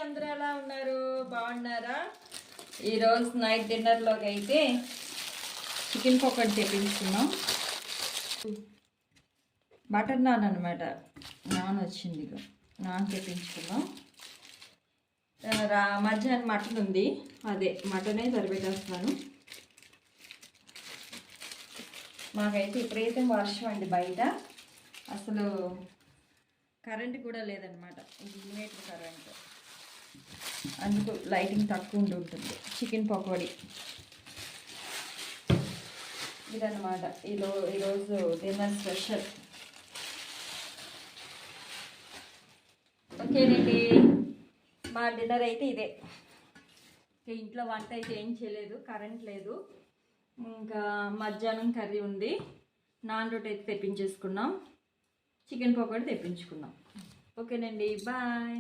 అందరూ ఎలా ఉన్నారు? బాగున్నారా? ఈరోజు నైట్ డిన్నర్లోకి అయితే చికెన్ పకోడీ తెప్పించుకున్నాం. బటర్ నాన్ అనమాట. నాన్ వచ్చింది, నాన్ తెప్పించుకున్నాం. మధ్యాహ్నం మటన్ ఉంది, అదే మటనే సరిపెట్టేస్తున్నాను. మాకైతే ఇప్పుడైతే వర్షం అండి, బయట అసలు కరెంట్ కూడా లేదనమాట. ఇది ఇన్వర్టర్ కరెంట్, అందుకు లైటింగ్ తక్కువ ఉంటుంది. చికెన్ పకోడీ ఇదన్నమాట ఈరోజు డిన్నర్ స్పెషల్. ఓకేనండి, మా డిన్నర్ అయితే ఇదే. ఇంట్లో వంట అయితే ఏం చేయలేదు, కరెంట్ లేదు. ఇంకా మధ్యాహ్నం కర్రీ ఉంది, నాన్ రోటి అయితే తెప్పించేసుకున్నాం, చికెన్ పకోడీ తెప్పించుకున్నాం. ఓకేనండి, బాయ్.